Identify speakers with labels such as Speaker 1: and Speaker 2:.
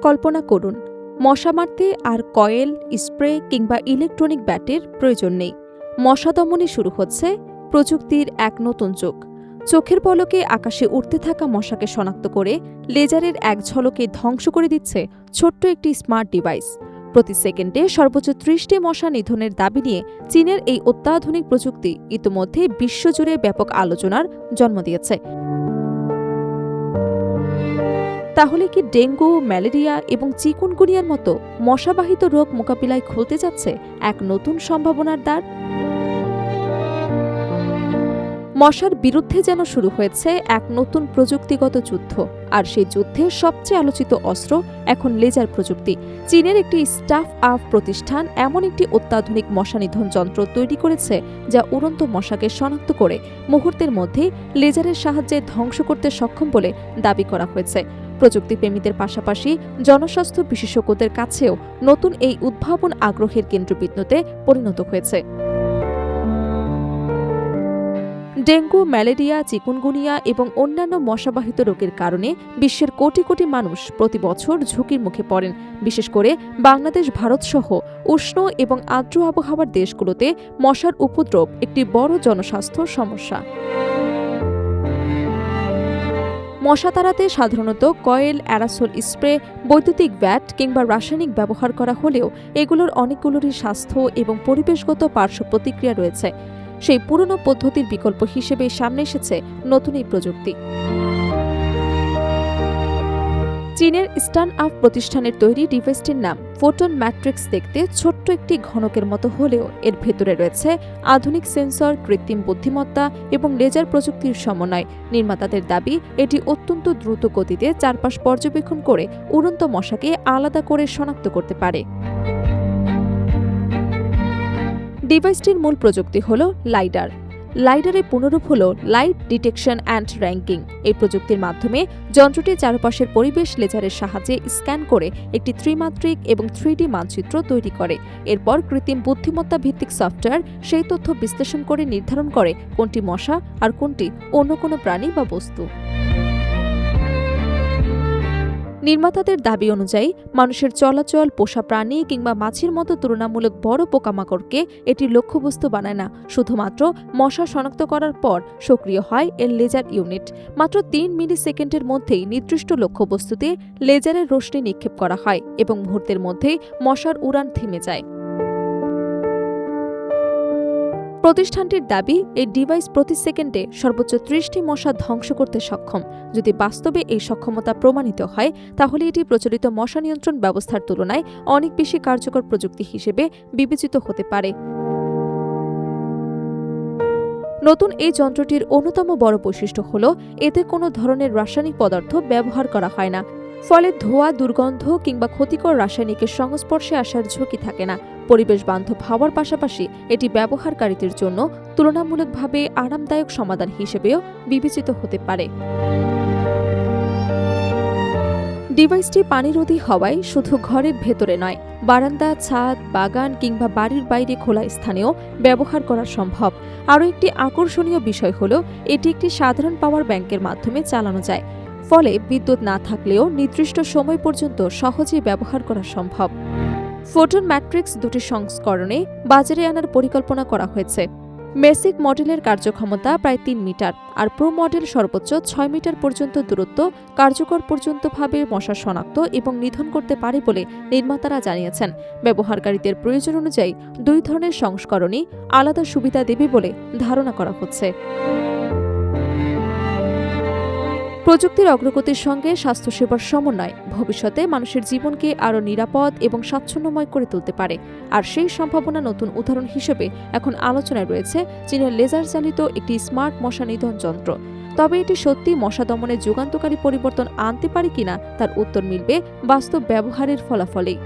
Speaker 1: কল্পনা করুন, মশা মারতে আর কয়েল, স্প্রে কিংবা ইলেকট্রনিক ব্যাটের প্রয়োজন নেই। মশা দমনে শুরু হচ্ছে প্রযুক্তির এক নতুন যুগ। চোখের পলকে আকাশে উড়তে থাকা মশাকে শনাক্ত করে লেজারের এক ঝলকে ধ্বংস করে দিচ্ছে ছোট্ট একটি স্মার্ট ডিভাইস। প্রতি সেকেন্ডে সর্বোচ্চ ৩০টি মশা নিধনের দাবি নিয়ে চীনের এই অত্যাধুনিক প্রযুক্তি ইতিমধ্যে বিশ্বজুড়ে ব্যাপক আলোচনার জন্ম দিয়েছে। তাহলে কি ডেঙ্গু, ম্যালেরিয়া এবং চিকুনগুনিয়ার মতো মশাবাহিত রোগ মোকাবিলায় খুলতে যাচ্ছে এক নতুন সম্ভাবনার দ্বার? মশার বিরুদ্ধে যেন শুরু হয়েছে এক নতুন প্রযুক্তিগত যুদ্ধ, আর সেই যুদ্ধের সবচেয়ে আলোচিত অস্ত্র এখন লেজার প্রযুক্তি। চীনের একটি স্টাফ আপ প্রতিষ্ঠান এমন একটি অত্যাধুনিক মশা নিধন যন্ত্র তৈরি করেছে যা উড়ন্ত মশাকে শনাক্ত করে মুহূর্তের মধ্যেই লেজারের সাহায্যে ধ্বংস করতে সক্ষম বলে দাবি করা হয়েছে। প্রযুক্তিপ্রেমীদের পাশাপাশি জনস্বাস্থ্য বিশেষজ্ঞদের কাছেও নতুন এই উদ্ভাবন আগ্রহের কেন্দ্রবিন্দুতে পরিণত হয়েছে। ডেঙ্গু, ম্যালেরিয়া, চিকুনগুনিয়া এবং অন্যান্য মশাবাহিত রোগের কারণে বিশ্বের কোটি কোটি মানুষ প্রতি বছর ঝুঁকির মুখে পড়েন। বিশেষ করে বাংলাদেশ, ভারতসহ উষ্ণ এবং আর্দ্র আবহাওয়ার দেশগুলোতে মশার উপদ্রব একটি বড় জনস্বাস্থ্য সমস্যা। মশা তাড়াতে সাধারণত কয়েল, অ্যারাসোল স্প্রে, বৈদ্যুতিক ব্যাট কিংবা রাসায়নিক ব্যবহার করা হলেও এগুলোর অনেকগুলোরই স্বাস্থ্য এবং পরিবেশগত পার্শ্ব প্রতিক্রিয়া রয়েছে। সেই পুরনো পদ্ধতির বিকল্প হিসেবে সামনে এসেছে নতুন এই প্রযুক্তি। চীনের স্টান আপ প্রতিষ্ঠানের তৈরি ডিভাইসটির নাম ফোটন ম্যাট্রিক্স। দেখতে ছোট্ট একটি ঘনকের মতো হলেও এর ভেতরে রয়েছে আধুনিক সেন্সর, কৃত্রিম বুদ্ধিমত্তা এবং লেজার প্রযুক্তির সমন্বয়। নির্মাতাদের দাবি, এটি অত্যন্ত দ্রুত গতিতে চারপাশ পর্যবেক্ষণ করে উড়ন্ত মশাকে আলাদা করে শনাক্ত করতে পারে। ডিভাইসটির মূল প্রযুক্তি হল লাইডার। লাইডারের পুনরূপ হল লাইট ডিটেকশন অ্যান্ড র্যাঙ্কিং। এই প্রযুক্তির মাধ্যমে যন্ত্রটি চারপাশের পরিবেশ লেজারের সাহায্যে স্ক্যান করে একটি ত্রিমাত্রিক এবং 3D মানচিত্র তৈরি করে। এরপর কৃত্রিম বুদ্ধিমত্তা ভিত্তিক সফটওয়্যার সেই তথ্য বিশ্লেষণ করে নির্ধারণ করে কোনটি মশা আর কোনটি অন্য কোনো প্রাণী বা বস্তু। নির্মাতাদের দাবি অনুযায়ী মানুষের চলাচল, পোষা প্রাণী কিংবা মাছির মতো তুলনামূলক বড় পোকামাকড়কে এটি লক্ষ্যবস্তু বানায় না। শুধুমাত্র মশা শনাক্ত করার পর সক্রিয় হয় এর লেজার ইউনিট। মাত্র 3 মিলি সেকেন্ডের মধ্যেই নির্দিষ্ট লক্ষ্যবস্তুতে লেজারের রশ্মি নিক্ষেপ করা হয় এবং মুহূর্তের মধ্যেই মশার উড়ান থেমে যায়। প্রতিষ্ঠানটির দাবি, এই ডিভাইস প্রতি সেকেন্ডে সর্বোচ্চ 30টি মশা ধ্বংস করতে সক্ষম। যদি বাস্তবে এই সক্ষমতা প্রমাণিত হয়, তাহলে এটি প্রচলিত মশা নিয়ন্ত্রণ ব্যবস্থার তুলনায় অনেক বেশি কার্যকর প্রযুক্তি হিসেবে বিবেচিত হতে পারে। নতুন এই যন্ত্রটির অন্যতম বড় বৈশিষ্ট্য হল এতে কোনো ধরনের রাসায়নিক পদার্থ ব্যবহার করা হয় না। ফলে ধোঁয়া, দুর্গন্ধ কিংবা ক্ষতিকর রাসায়নিকের সংস্পর্শে আসার ঝুঁকি থাকে না। পরিবেশ বান্ধব হওয়ার পাশাপাশি এটি ব্যবহারকারীদের জন্য তুলনামূলকভাবে আরামদায়ক সমাধান হিসেবেও বিবেচিত হতে পারে। ডিভাইসটি পানিরোধী হওয়ায় শুধু ঘরের ভেতরে নয়, বারান্দা, ছাদ, বাগান কিংবা বাড়ির বাইরে খোলা স্থানেও ব্যবহার করা সম্ভব। আরও একটি আকর্ষণীয় বিষয় হল এটি একটি সাধারণ পাওয়ার ব্যাংকের মাধ্যমে চালানো যায়। ফলে বিদ্যুৎ না থাকলেও নির্দিষ্ট সময় পর্যন্ত সহজেই ব্যবহার করা সম্ভব। ফোটন ম্যাট্রিক্স 2টি সংস্করণে বাজারে আনার পরিকল্পনা করা হয়েছে। বেসিক মডেলের কার্যক্ষমতা প্রায় 3 মিটার, আর প্রো মডেল সর্বোচ্চ 6 মিটার পর্যন্ত দূরত্ব কার্যকর পর্যন্তভাবে মশা শনাক্ত এবং নিধন করতে পারে বলে নির্মাতারা জানিয়েছেন। ব্যবহারকারীদের প্রয়োজন অনুযায়ী 2 ধরনের সংস্করণই আলাদা সুবিধা দেবে বলে ধারণা করা হচ্ছে। প্রযুক্তির অগ্রগতির সঙ্গে স্বাস্থ্যসেবার সমন্বয় ভবিষ্যতে মানুষের জীবনকে আরও নিরাপদ এবং স্বাচ্ছন্দ্যময় করে তুলতে পারে। আর সেই সম্ভাবনা নতুন উদাহরণ হিসেবে এখন আলোচনায় রয়েছে চীনের লেজার চালিত একটি স্মার্ট মশা নিধন যন্ত্র। তবে এটি সত্যি মশা দমনে যুগান্তকারী পরিবর্তন আনতে পারে কিনা তার উত্তর মিলবে বাস্তব ব্যবহারের ফলাফলেই।